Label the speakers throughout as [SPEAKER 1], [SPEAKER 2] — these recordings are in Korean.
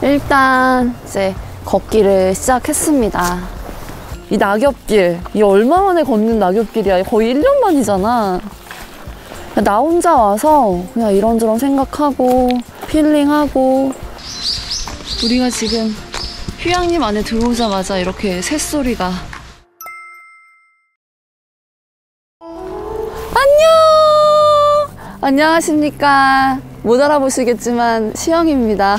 [SPEAKER 1] 일단 이제 걷기를 시작했습니다. 이 낙엽길, 이 얼마 만에 걷는 낙엽길이야. 거의 1년 만이잖아. 나 혼자 와서 그냥 이런저런 생각하고 힐링하고. 우리가 지금 휴양림 안에 들어오자마자 이렇게 새소리가. 안녕! 안녕하십니까. 못 알아보시겠지만 시영입니다.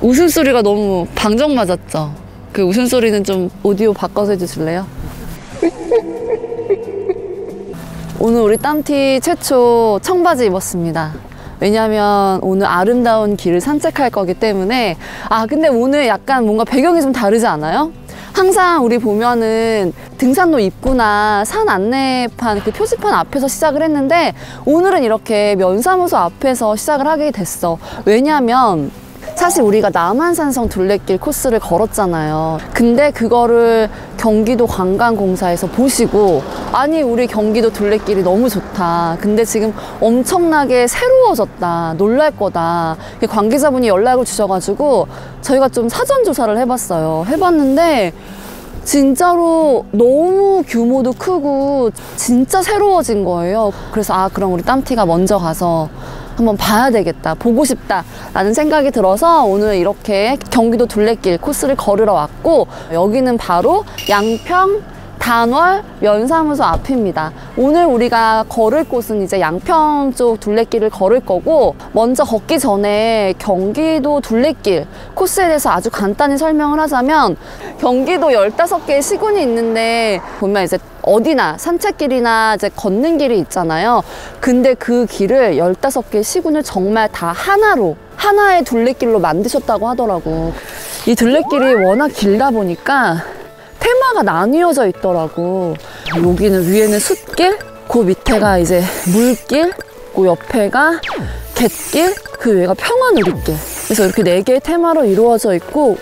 [SPEAKER 1] 웃음소리가 너무 방정 맞았죠? 그 웃음소리는 좀 오디오 바꿔서 해주실래요? 오늘 우리 땀티 최초 청바지 입었습니다. 왜냐면 오늘 아름다운 길을 산책할 거기 때문에. 아, 근데 오늘 약간 뭔가 배경이 좀 다르지 않아요? 항상 우리 보면은 등산로 입구나 산 안내판, 그 표지판 앞에서 시작을 했는데 오늘은 이렇게 면사무소 앞에서 시작을 하게 됐어. 왜냐면 사실 우리가 남한산성 둘레길 코스를 걸었잖아요. 근데 그거를 경기도 관광공사에서 보시고, 아니 우리 경기도 둘레길이 너무 좋다, 근데 지금 엄청나게 새로워졌다, 놀랄 거다, 관계자분이 연락을 주셔가지고 저희가 좀 사전 조사를 해봤어요. 해봤는데 진짜로 너무 규모도 크고 진짜 새로워진 거예요. 그래서 아, 그럼 우리 땀티가 먼저 가서 한번 봐야 되겠다, 보고 싶다 라는 생각이 들어서 오늘 이렇게 경기도 둘레길 코스를 걸으러 왔고, 여기는 바로 양평 단월 면사무소 앞입니다. 오늘 우리가 걸을 곳은 이제 양평 쪽 둘레길을 걸을 거고, 먼저 걷기 전에 경기도 둘레길 코스에 대해서 아주 간단히 설명을 하자면, 경기도 15개의 시군이 있는데 보면 이제 어디나 산책길이나 이제 걷는 길이 있잖아요. 근데 그 길을 15개의 시군을 정말 다 하나의 둘레길로 만드셨다고 하더라고. 이 둘레길이 워낙 길다 보니까 테마가 나뉘어져 있더라고. 여기는 위에는 숲길, 그 밑에가 이제 물길, 그 옆에가 갯길, 그 위에가 평화누리길. 그래서 이렇게 4개의 테마로 이루어져 있고,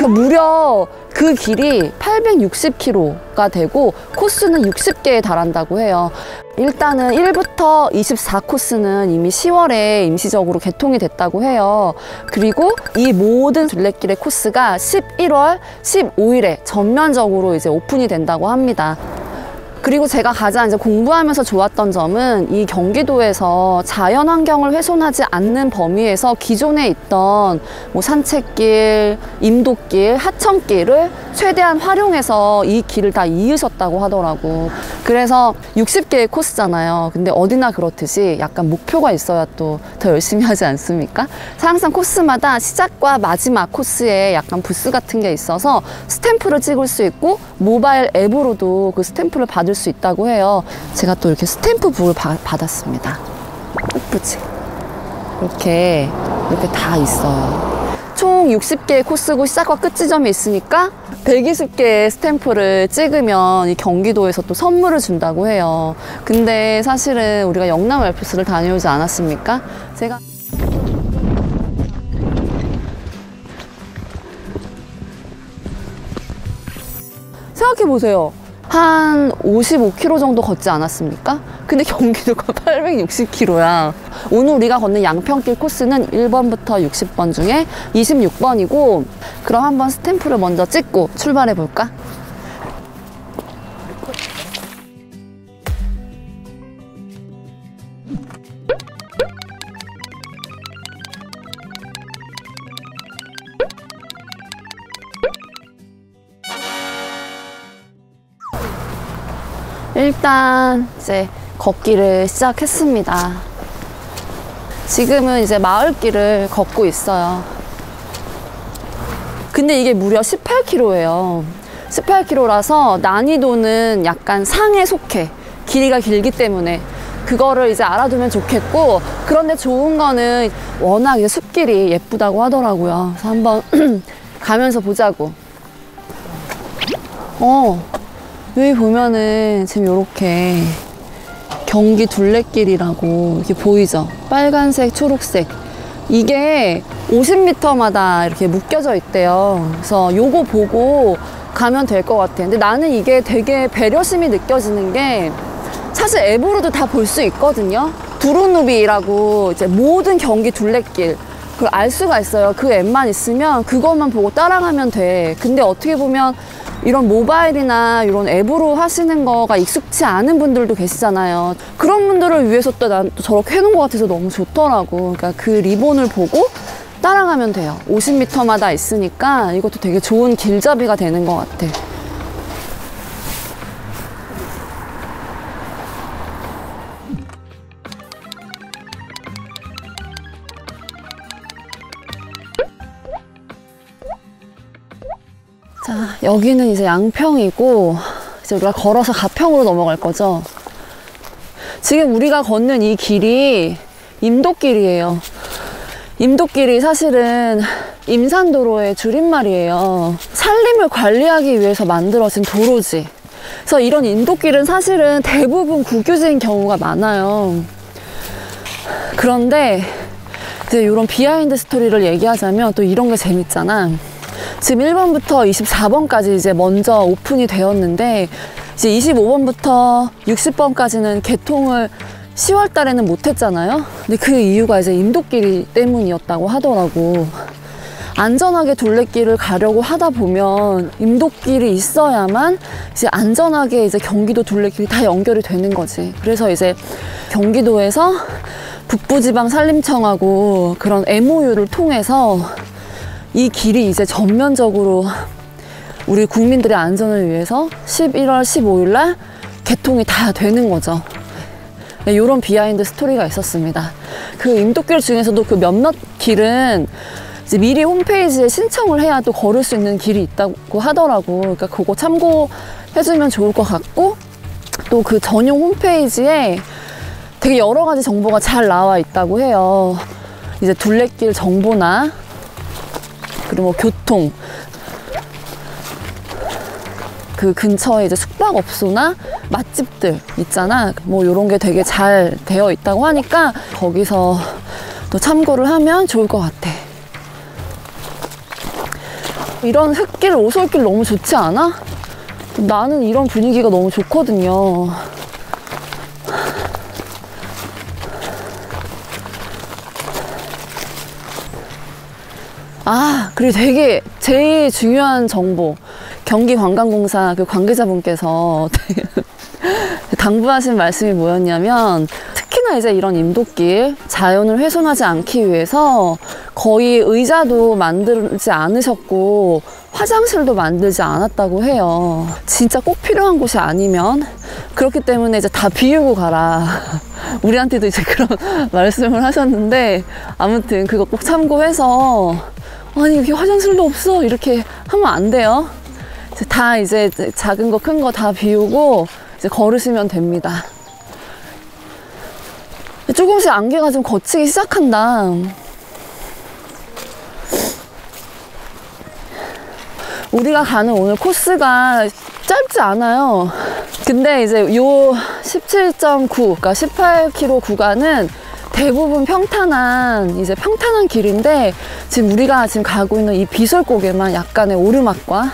[SPEAKER 1] 무려 그 길이 860km가 되고 코스는 60개에 달한다고 해요. 일단은 1부터 24코스는 이미 10월에 임시적으로 개통이 됐다고 해요. 그리고 이 모든 둘레길의 코스가 11월 15일에 전면적으로 이제 오픈이 된다고 합니다. 그리고 제가 가장 이제 공부하면서 좋았던 점은 이 경기도에서 자연 환경을 훼손하지 않는 범위에서 기존에 있던 뭐 산책길, 임도길, 하천길을 최대한 활용해서 이 길을 다 이으셨다고 하더라고. 그래서 60개의 코스잖아요. 근데 어디나 그렇듯이 약간 목표가 있어야 또 더 열심히 하지 않습니까? 항상 코스마다 시작과 마지막 코스에 약간 부스 같은 게 있어서 스탬프를 찍을 수 있고, 모바일 앱으로도 그 스탬프를 받을 수 있다고 해요. 제가 또 이렇게 스탬프북을 받았습니다. 예쁘지? 이렇게 다 있어요. 총 60개의 코스고 시작과 끝 지점이 있으니까 120개의 스탬프를 찍으면 이 경기도에서 또 선물을 준다고 해요. 근데 사실은 우리가 영남 알프스를 다녀오지 않았습니까? 제가 생각해보세요. 한 55km 정도 걷지 않았습니까? 근데 경기도가 860km야. 오늘 우리가 걷는 양평길 코스는 1번부터 60번 중에 26번이고, 그럼 한번 스탬프를 먼저 찍고 출발해 볼까? 일단 이제 걷기를 시작했습니다. 지금은 이제 마을길을 걷고 있어요. 근데 이게 무려 18km예요. 18km라서 난이도는 약간 상에 속해. 길이가 길기 때문에 그거를 이제 알아두면 좋겠고, 그런데 좋은 거는 워낙 이제 숲길이 예쁘다고 하더라고요. 그래서 한번 가면서 보자고. 여기 보면은 지금 요렇게 경기 둘레길이라고 이렇게 보이죠? 빨간색, 초록색. 이게 50m마다 이렇게 묶여져 있대요. 그래서 요거 보고 가면 될 것 같아. 근데 나는 이게 되게 배려심이 느껴지는 게, 사실 앱으로도 다 볼 수 있거든요. 구루누비라고 이제 모든 경기 둘레길 그걸 알 수가 있어요. 그 앱만 있으면 그것만 보고 따라가면 돼. 근데 어떻게 보면 이런 모바일이나 이런 앱으로 하시는 거가 익숙치 않은 분들도 계시잖아요. 그런 분들을 위해서 또 난 또 저렇게 해놓은 것 같아서 너무 좋더라고. 그러니까 그 리본을 보고 따라가면 돼요. 50m마다 있으니까 이것도 되게 좋은 길잡이가 되는 것 같아. 자, 여기는 이제 양평이고 이제 우리가 걸어서 가평으로 넘어갈 거죠. 지금 우리가 걷는 이 길이 임도길이에요. 임도길이 사실은 임산도로의 줄임말이에요. 산림을 관리하기 위해서 만들어진 도로지. 그래서 이런 임도길은 사실은 대부분 국유지인 경우가 많아요. 그런데 이제 이런 비하인드 스토리를 얘기하자면 또 이런 게 재밌잖아. 지금 1번부터 24번까지 이제 먼저 오픈이 되었는데 이제 25번부터 60번까지는 개통을 10월 달에는 못했잖아요. 근데 그 이유가 이제 임도길 때문이었다고 하더라고. 안전하게 둘레길을 가려고 하다 보면 임도길이 있어야만 이제 안전하게 이제 경기도 둘레길이 다 연결이 되는 거지. 그래서 이제 경기도에서 북부지방산림청하고 그런 MOU를 통해서 이 길이 이제 전면적으로 우리 국민들의 안전을 위해서 11월 15일 날 개통이 다 되는 거죠. 네, 이런 비하인드 스토리가 있었습니다. 그 임도길 중에서도 그 몇몇 길은 이제 미리 홈페이지에 신청을 해야 또 걸을 수 있는 길이 있다고 하더라고. 그러니까 그거 참고해주면 좋을 것 같고, 또 그 전용 홈페이지에 되게 여러 가지 정보가 잘 나와 있다고 해요. 이제 둘레길 정보나 그리고 뭐 교통, 그 근처에 이제 숙박업소나 맛집들 있잖아. 뭐 이런 게 되게 잘 되어 있다고 하니까 거기서 또 참고를 하면 좋을 것 같아. 이런 흙길, 오솔길 너무 좋지 않아? 나는 이런 분위기가 너무 좋거든요. 아, 그리고 되게 제일 중요한 정보. 경기관광공사 그 관계자분께서 당부하신 말씀이 뭐였냐면, 특히나 이제 이런 임도길, 자연을 훼손하지 않기 위해서 거의 의자도 만들지 않으셨고 화장실도 만들지 않았다고 해요. 진짜 꼭 필요한 곳이 아니면. 그렇기 때문에 이제 다 비우고 가라. 우리한테도 이제 그런 말씀을 하셨는데, 아무튼 그거 꼭 참고해서, 아니 여기 화장실도 없어 이렇게 하면 안 돼요. 다 이제 작은 거 큰 거 다 비우고 이제 걸으시면 됩니다. 조금씩 안개가 좀 걷히기 시작한다. 우리가 가는 오늘 코스가 짧지 않아요. 근데 이제 요 17.9, 그러니까 18km 구간은 대부분 평탄한 길인데, 지금 우리가 지금 가고 있는 이 비설곡에만 약간의 오르막과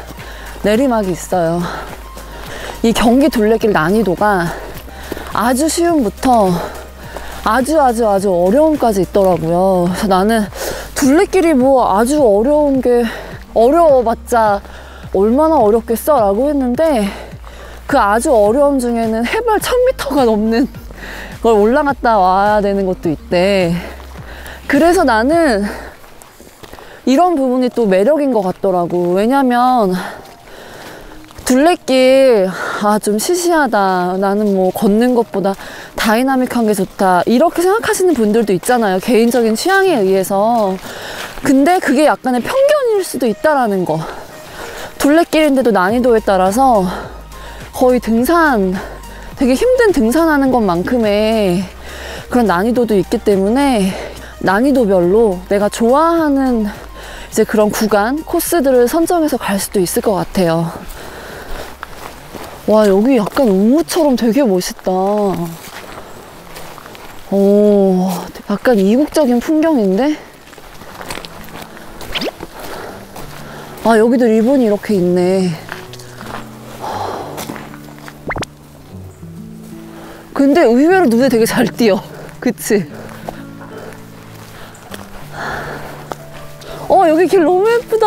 [SPEAKER 1] 내리막이 있어요. 이 경기 둘레길 난이도가 아주 쉬움부터 아주 어려움까지 있더라고요. 그래서 나는 둘레길이 뭐 아주 어려운 게 어려워봤자 얼마나 어렵겠어 라고 했는데, 그 아주 어려움 중에는 해발 1000m가 넘는 걸 올라갔다 와야 되는 것도 있대. 그래서 나는 이런 부분이 또 매력인 것 같더라고. 왜냐면 둘레길, 아, 좀 시시하다. 나는 뭐 걷는 것보다 다이나믹한 게 좋다. 이렇게 생각하시는 분들도 있잖아요. 개인적인 취향에 의해서. 근데 그게 약간의 편견일 수도 있다라는 거. 둘레길인데도 난이도에 따라서 거의 되게 힘든 등산하는 것만큼의 그런 난이도도 있기 때문에 난이도별로 내가 좋아하는 이제 그런 구간, 코스들을 선정해서 갈 수도 있을 것 같아요. 와, 여기 약간 우무처럼 되게 멋있다. 오, 약간 이국적인 풍경인데? 아, 여기도 리본이 이렇게 있네. 근데 의외로 눈에 되게 잘 띄어. 그치? 여기 길 너무 예쁘다.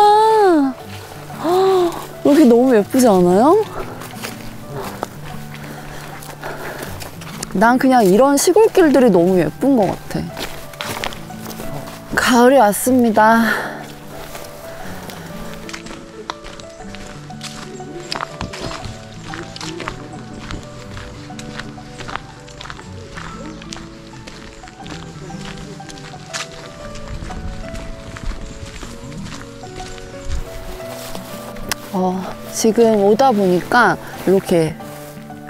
[SPEAKER 1] 여기 너무 예쁘지 않아요? 난 그냥 이런 시골길들이 너무 예쁜 것 같아. 가을이 왔습니다. 지금 오다 보니까 이렇게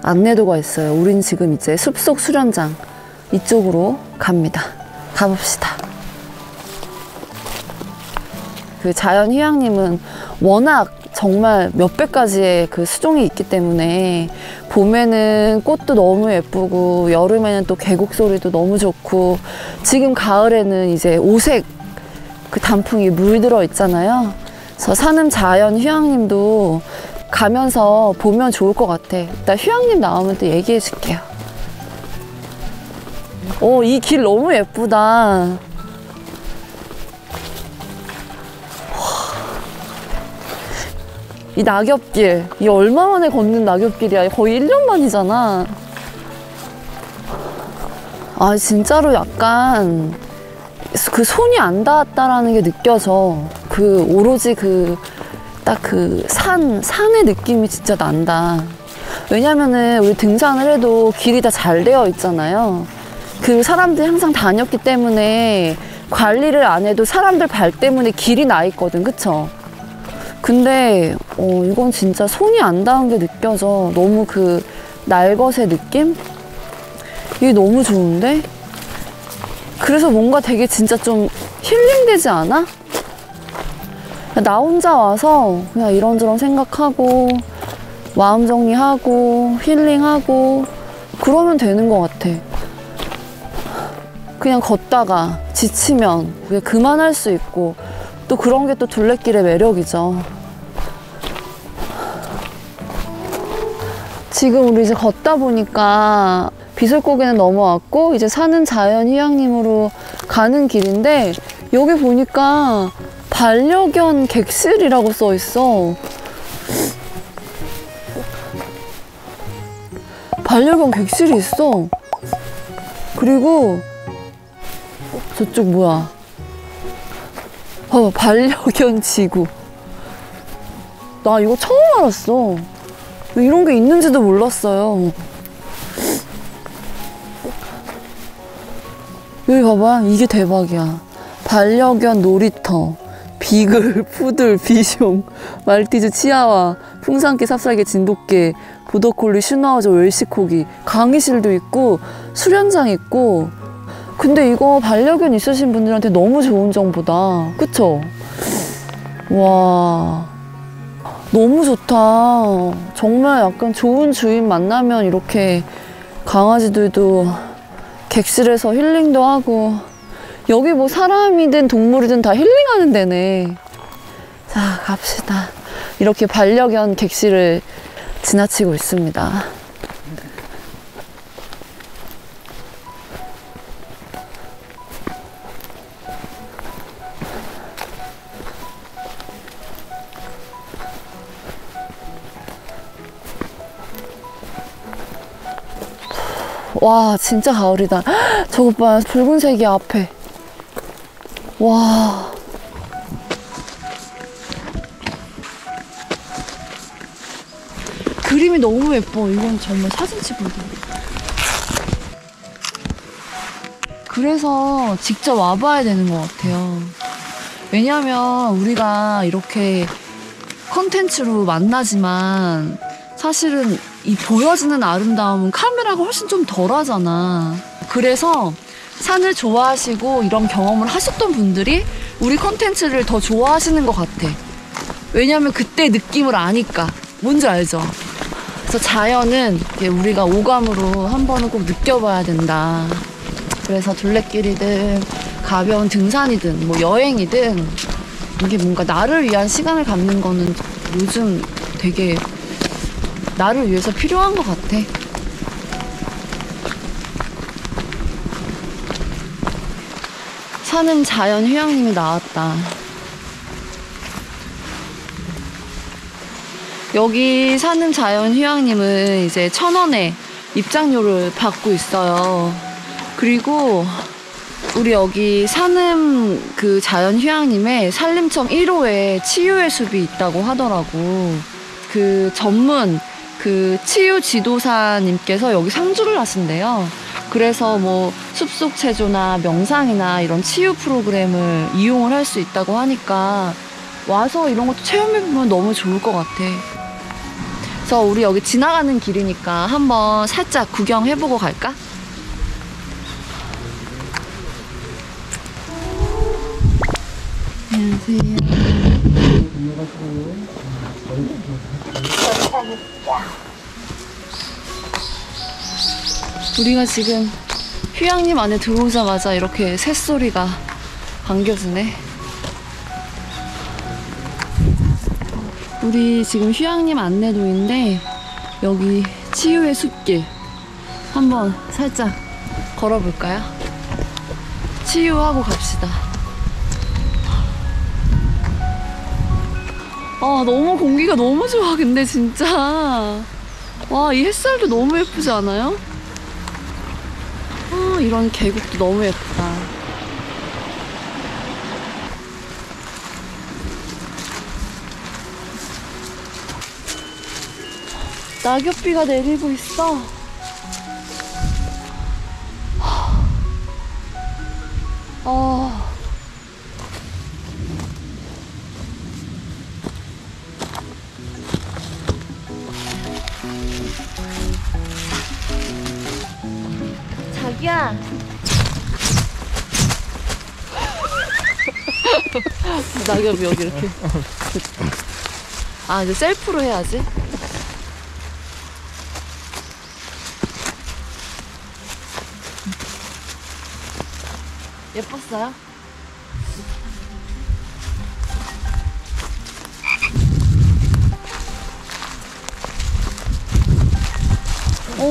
[SPEAKER 1] 안내도가 있어요. 우린 지금 이제 숲속 수련장 이쪽으로 갑니다. 가봅시다. 그 자연휴양림은 워낙 정말 몇백 가지의 그 수종이 있기 때문에 봄에는 꽃도 너무 예쁘고 여름에는 또 계곡 소리도 너무 좋고 지금 가을에는 이제 오색 그 단풍이 물들어 있잖아요. 그래서 산음 자연휴양림도 가면서 보면 좋을 것 같아. 일단 휴양림 나오면 또 얘기해 줄게요. 이 길 너무 예쁘다. 이 낙엽길, 이 얼마 만에 걷는 낙엽길이야. 거의 1년 만이잖아. 아, 진짜로 약간 그 손이 안 닿았다라는 게 느껴져. 그 오로지 딱 산의 느낌이 진짜 난다. 왜냐면은 우리 등산을 해도 길이 다 잘 되어 있잖아요. 그 사람들이 항상 다녔기 때문에 관리를 안 해도 사람들 발 때문에 길이 나 있거든. 그쵸? 근데 이건 진짜 손이 안 닿은 게 느껴져. 너무 그 날것의 느낌? 이게 너무 좋은데? 그래서 뭔가 되게 진짜 좀 힐링되지 않아? 나 혼자 와서 그냥 이런저런 생각하고 마음 정리하고 힐링하고 그러면 되는 것 같아. 그냥 걷다가 지치면 그냥 그만할 수 있고 또 그런 게 또 둘레길의 매력이죠. 지금 우리 이제 걷다 보니까 비설고개는 넘어왔고 이제 산은 자연휴양림으로 가는 길인데 여기 보니까 반려견 객실이라고 써 있어. 반려견 객실이 있어. 그리고 저쪽 뭐야? 반려견 지구. 나 이거 처음 알았어. 이런 게 있는지도 몰랐어요. 여기 봐봐. 이게 대박이야. 반려견 놀이터. 비글, 푸들, 비숑, 말티즈, 치아와, 풍산개, 삽살개, 진돗개, 보더콜리, 슈나우저, 웰시코기, 강의실도 있고 수련장 있고. 근데 이거 반려견 있으신 분들한테 너무 좋은 정보다. 그쵸? 와, 너무 좋다. 정말 약간 좋은 주인 만나면 이렇게 강아지들도 객실에서 힐링도 하고. 여기 뭐 사람이든 동물이든 다 힐링하는 데네. 자, 갑시다. 이렇게 반려견 객실을 지나치고 있습니다. 와, 진짜 가을이다. 저거 봐, 붉은색이 앞에. 와. 그림이 너무 예뻐. 이건 정말 사진 찍어도. 그래서 직접 와봐야 되는 것 같아요. 왜냐면 우리가 이렇게 컨텐츠로 만나지만 사실은 이 보여지는 아름다움은 카메라가 훨씬 좀 덜하잖아. 그래서 산을 좋아하시고 이런 경험을 하셨던 분들이 우리 컨텐츠를 더 좋아하시는 것 같아. 왜냐면 그때 느낌을 아니까. 뭔지 알죠? 그래서 자연은 우리가 오감으로 한 번은 꼭 느껴봐야 된다. 그래서 둘레길이든 가벼운 등산이든 뭐 여행이든 이게 뭔가 나를 위한 시간을 갖는 거는 요즘 되게 나를 위해서 필요한 것 같아. 산음 자연휴양림이 나왔다. 여기 산음 자연휴양림은 이제 1,000원에 입장료를 받고 있어요. 그리고 우리 여기 산음 그 자연휴양림에 산림청 1호에 치유의 숲이 있다고 하더라고. 그 전문 그 치유 지도사님께서 여기 상주를 하신대요. 그래서 뭐 숲속 체조나 명상이나 이런 치유 프로그램을 이용을 할 수 있다고 하니까 와서 이런 것도 체험해보면 너무 좋을 것 같아. 그래서 우리 여기 지나가는 길이니까 한번 살짝 구경해보고 갈까? 안녕하세요. 우리가 지금 휴양림 안에 들어오자마자 이렇게 새소리가 반겨주네. 우리 지금 휴양림 안내도인데 여기 치유의 숲길 한번 살짝 걸어볼까요? 치유하고 갑시다. 아, 너무 공기가 너무 좋아. 근데 진짜 와, 이 햇살도 너무 예쁘지 않아요? 아, 이런 계곡도 너무 예쁘다. 낙엽비가 내리고 있어. 자기야. 낙엽이 여기 이렇게. 아, 이제 셀프로 해야지. 예뻤어요?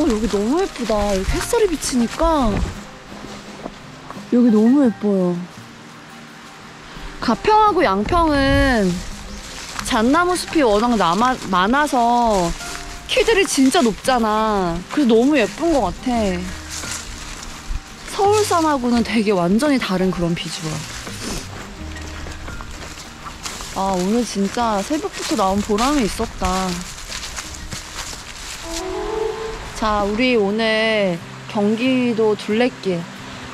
[SPEAKER 1] 여기 너무 예쁘다. 이렇게 햇살이 비치니까 여기 너무 예뻐요. 가평하고 양평은 잣나무 숲이 워낙 많아서 키들이 진짜 높잖아. 그래서 너무 예쁜 것 같아. 서울산하고는 되게 완전히 다른 그런 비주얼. 아, 오늘 진짜 새벽부터 나온 보람이 있었다. 자, 우리 오늘 경기도 둘레길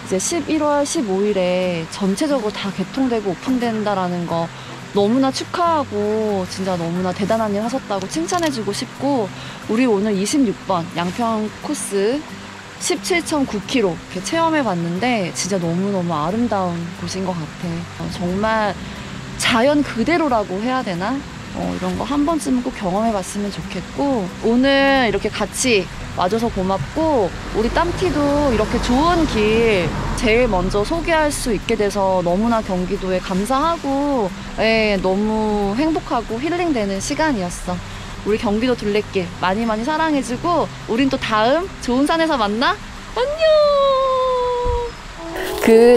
[SPEAKER 1] 이제 11월 15일에 전체적으로 다 개통되고 오픈된다라는 거 너무나 축하하고 진짜 너무나 대단한 일 하셨다고 칭찬해주고 싶고, 우리 오늘 26번 양평 코스 17.9km 이렇게 체험해봤는데 진짜 너무너무 아름다운 곳인 것 같아. 정말 자연 그대로라고 해야 되나? 이런 거 한 번쯤은 꼭 경험해봤으면 좋겠고, 오늘 이렇게 같이 와줘서 고맙고, 우리 땀티도 이렇게 좋은 길 제일 먼저 소개할 수 있게 돼서 너무나 경기도에 감사하고, 너무 행복하고 힐링되는 시간이었어. 우리 경기도 둘레길 많이 많이 사랑해주고, 우린 또 다음 좋은 산에서 만나. 안녕.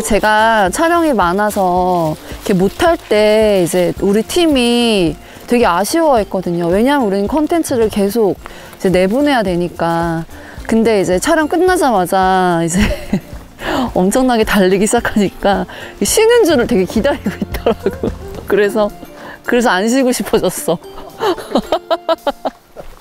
[SPEAKER 1] 제가 촬영이 많아서 이렇게 못할 때 이제 우리 팀이 되게 아쉬워했거든요. 왜냐면 우리는 컨텐츠를 계속 이제 내보내야 되니까. 근데 이제 촬영 끝나자마자 이제 엄청나게 달리기 시작하니까 쉬는 줄을 되게 기다리고 있더라고. 그래서 안 쉬고 싶어졌어.